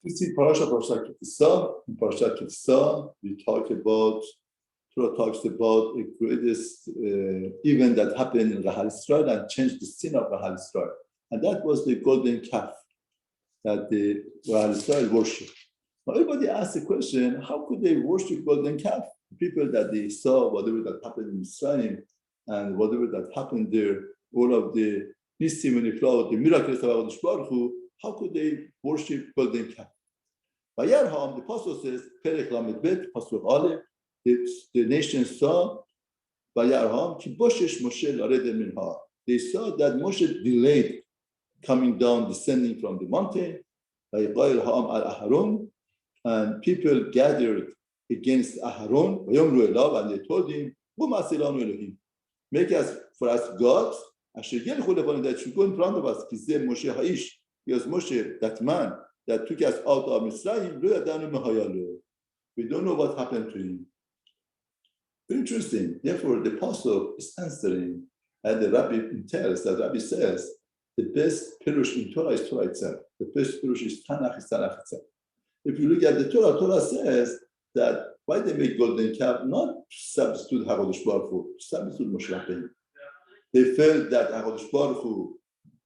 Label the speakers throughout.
Speaker 1: You see, Parashat Tisa. In Parashat Tisa, Torah talks about the greatest event that happened in Rahal Israel and changed the scene of Rahal Israel. And that was the golden calf that the Rahal Israel worshipped. Now, everybody asks the question, how could they worship golden calf? The people that they saw, whatever that happened in Israel and whatever that happened there, all of the Nisim and the miracles of HaKadosh Baruch Hu, how could they worship golden calf? Vayarham, the Pasuk says, Perek Lamed Bet, Pasuk Aleph, the nation saw, Vayarham, Ki Boshesh Moshe Laredem Minha. They saw that Moshe delayed coming down, descending from the mountain. Vayarham al Aharon, and people gathered against Aharon, and they told him, make us for us gods, that should go in front of us, because Moshe, that man that took us out of Mitzrayim, we don't know what happened to him. Interesting. Therefore, the apostle is answering, and the rabbi tells, the rabbi says, the best Pirush in Torah is Torah itself. The best Pirush is Tanakh itself. If you look at the Torah, Torah says that why they make golden calf, not to substitute HaKadosh Baruch Hu, to substitute Moshe Rabbeinu. They felt that HaKadosh Baruch Hu,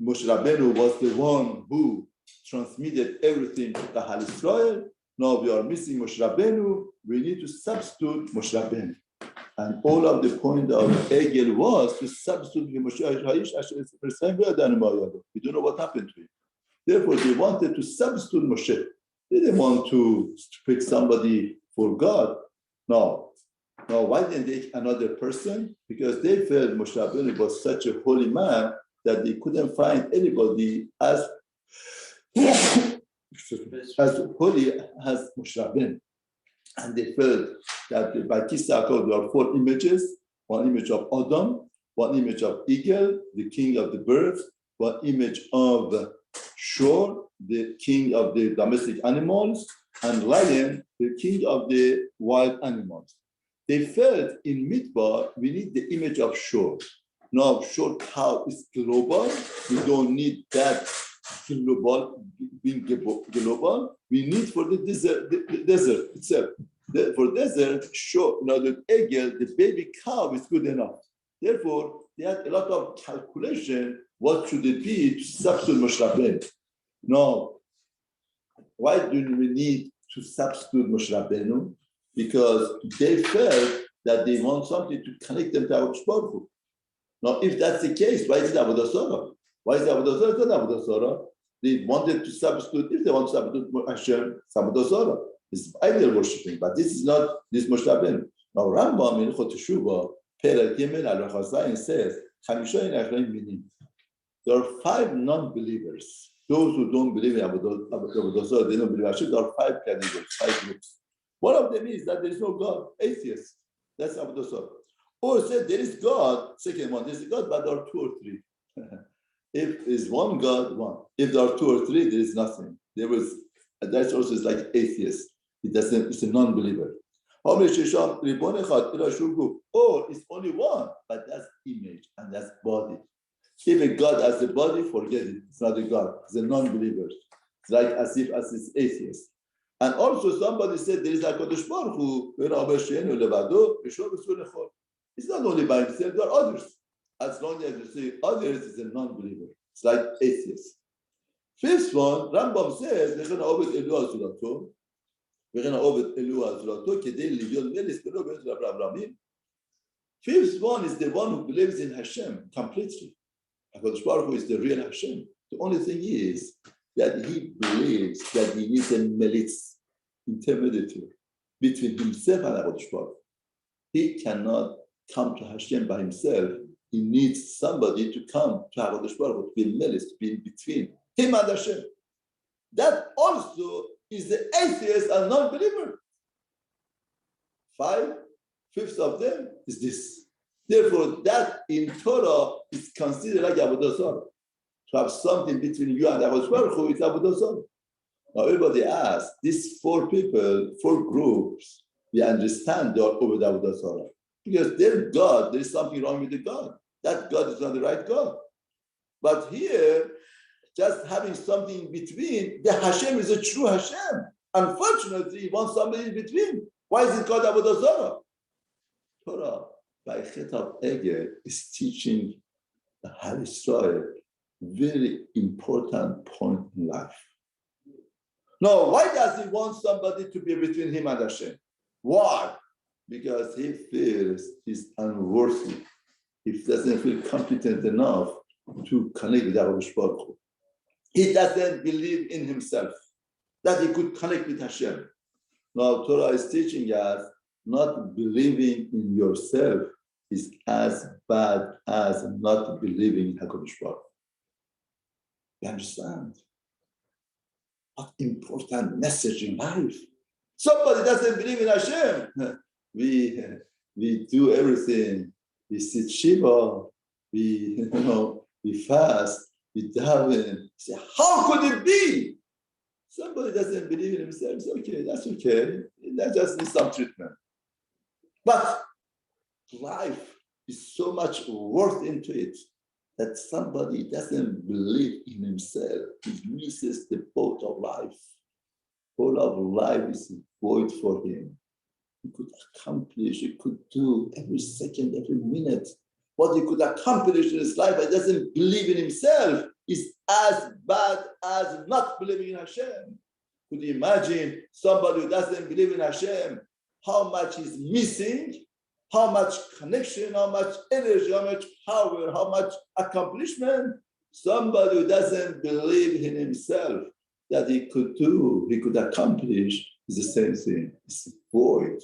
Speaker 1: Moshe Rabbeinu was the one who transmitted everything to Rahal Israel. Now we are missing Moshe Rabbeinu. We need to substitute Moshe Rabbeinu. And all of the point of Egel was to substitute Moshe Rabbeinu. We don't know what happened to him. Therefore, they wanted to substitute Moshe. They didn't want to pick somebody for God. No. Now, why didn't they take another person? Because they felt Moshe Rabbeinu was such a holy man that they couldn't find anybody as holy as Moshe Rabbeinu. And they felt that by Tisa there are 4 images: one image of Adam, one image of eagle, the king of the birds, one image of Shor, the king of the domestic animals, and lion, the king of the wild animals. They felt in Midbar, we need the image of Shor. Now, Shor cow is global. We don't need that global, being global. We need for the desert, the desert itself. For desert, Shor, the eagle, the baby cow is good enough. Therefore, they had a lot of calculation. What should it be to substitute Moshe Rabbeinu? Now, why do we need to substitute Moshe Rabbeinu? Because they felt that they want something to connect them to HaKadosh Baruch Hu. Now, if that's the case, why is it Avodah Zarah? Why is it Avodah Zarah? It's not Avodah Zarah. They wanted to substitute, if they want to substitute Hashem, it's Avodah Zarah. It's idol worshipping, but this is not this Moshe Rabbeinu. Now, Rambam in Chot Teshuvah, Perek Gimel Halacha Zayin says, there are 5 non-believers. Those who don't believe in Avodah Zarah, they don't believe in Hashem. There are 5 categories, 5 groups. One of them is that there is no God, atheists. That's Avodah Zarah. Or say there is God, second one, there is God, but there are 2 or 3. If there is one God, one. If there are 2 or 3, there is nothing. That's also is like atheist. It's a non-believer. Or it's only one, but that's image and that's body. If a God has a body, forget it. It's not a God. It's a non-believer. It's like as it's atheist. And also somebody said there is a HaKadosh Baruch Hu. It's not only by himself, there are others. As long as you say others, it's a non-believer. It's like atheist. First one, Rambam says, Fifth one is the one who believes in Hashem completely. HaKadosh Baruch Hu is the real Hashem. The only thing is that he believes that he needs a melitz, intermediary, between himself and HaKadosh Baruch Hu. He cannot come to Hashem by himself. He needs somebody to come to HaKadosh Baruch Hu, to be melitz, to be in between him and Hashem. That also is the atheist and non-believer. 5/5 of them is this. Therefore, that in Torah is considered like Avodah Zarah. To have something between you and HaKadosh Baruch Hu is Avodah Zarah. Now, everybody asks, these 4 people, 4 groups, we understand they are over the Avodah Zarah. Because their God, there is something wrong with the God. That God is not the right God. But here, just having something in between. The Hashem is a true Hashem. Unfortunately, he wants somebody in between. Why is it called Avodah Zarah? Torah, by Chetab Egel, is teaching the Hal Israel very important point in life. Now, why does he want somebody to be between him and Hashem? Why? Because he feels he's unworthy. He doesn't feel competent enough to connect with HaKadosh Baruch Hu. He doesn't believe in himself that he could connect with Hashem. Now, Torah is teaching us not believing in yourself is as bad as not believing in HaKadosh Baruch Hu. You understand? What important message in life. Somebody doesn't believe in Hashem. We do everything. We sit Shiva. We fast. We daven. Say, how could it be? Somebody doesn't believe in himself. It's okay. That's okay. That just needs some treatment. But life is so much worth into it that somebody doesn't believe in himself. He misses the boat of life. Boat of life is void for him. He could accomplish, he could do every second, every minute. What he could accomplish in his life, but doesn't believe in himself, is as bad as not believing in Hashem. Could you imagine somebody who doesn't believe in Hashem, how much is missing, how much connection, how much energy, how much power, how much accomplishment? Somebody who doesn't believe in himself that he could do, he could accomplish, is the same thing. It's void.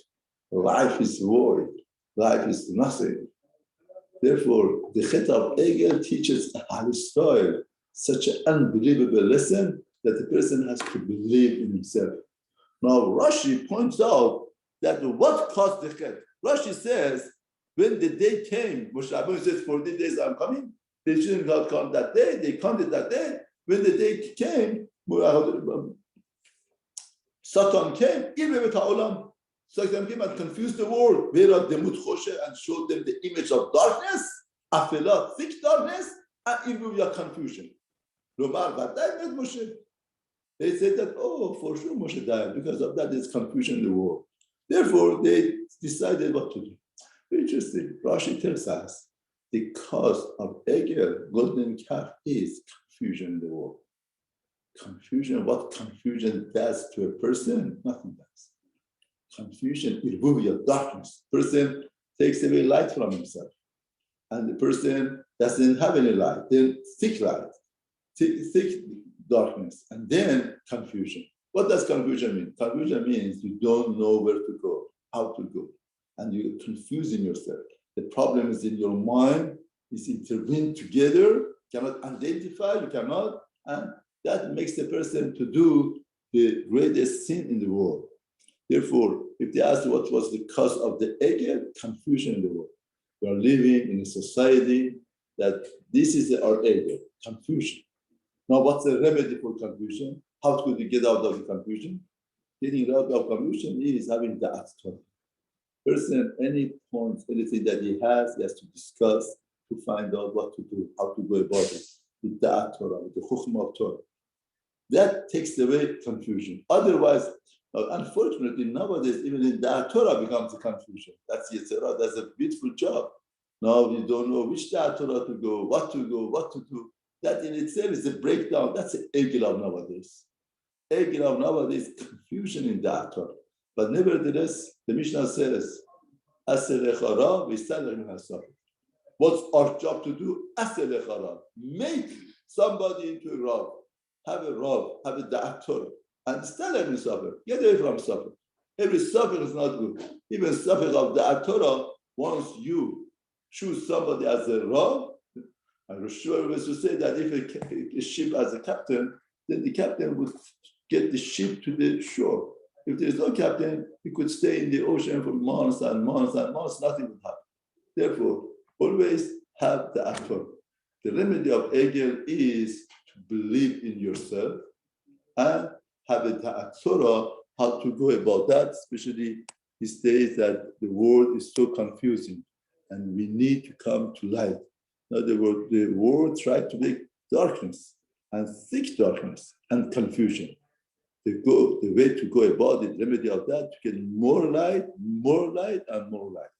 Speaker 1: Life is void. Life is nothing. Therefore, the Chet of Egel teaches Hal Israel such an unbelievable lesson that the person has to believe in himself. Now, Rashi points out that what caused the Chet? Rashi says, when the day came, Moshe Rabbeinu says, 40 days I'm coming. They shouldn't have come that day. They counted that day. When the day came, Satan came, Satan came and confused the world. And showed them the image of darkness, afilah, thick darkness, and Ibuya confusion. They said that, for sure Moshe died. Because of that, there's confusion in the world. Therefore, they decided what to do. Very interesting. Rashi tells us the cause of Egel, golden calf, is confusion in the world. Confusion, what confusion does to a person? Nothing does. Confusion, irbuya, darkness. Person takes away light from himself. And the person doesn't have any light. Then thick light, thick darkness, and then confusion. What does confusion mean? Confusion means you don't know where to go, how to go, and you're confusing yourself. The problem is in your mind, it's intervened together, cannot identify, you cannot, and that makes the person to do the greatest sin in the world. Therefore, if they ask what was the cause of the Egel, confusion in the world. We are living in a society that this is our Egel, confusion. Now, what's the remedy for confusion? How could you get out of the confusion? Getting out of confusion is having the Torah. Person, any point, anything that he has to discuss to find out what to do, how to go about it, with the Torah, with the Chokhmah of Torah. That takes away confusion. Otherwise, unfortunately, nowadays, even in the Torah becomes a confusion. That's Yetzirah, that's a beautiful job. Now we don't know which Torah to go, what to do. That in itself is a breakdown. That's an Egel of nowadays. Egel of nowadays, confusion in the Torah. But nevertheless, the Mishnah says, what's our job to do? Make somebody into a Rav. Have a Rav, have a Da'at and tell every Suffer. Get away from Suffer. Every Suffer is not good. Even Suffer of Da'at Torah, once you choose somebody as a Rav, and Roshua was to say that if a ship has a captain, then the captain would get the ship to the shore. If there is no captain, he could stay in the ocean for months and months and months, nothing would happen. Therefore, always have the Torah. The remedy of Egel is to believe in yourself and have a Torah, how to go about that, especially these days that the world is so confusing and we need to come to light. In other words, the world tried to make darkness. and thick darkness and confusion. The way to go about it, remedy of that, to get more light, and more light.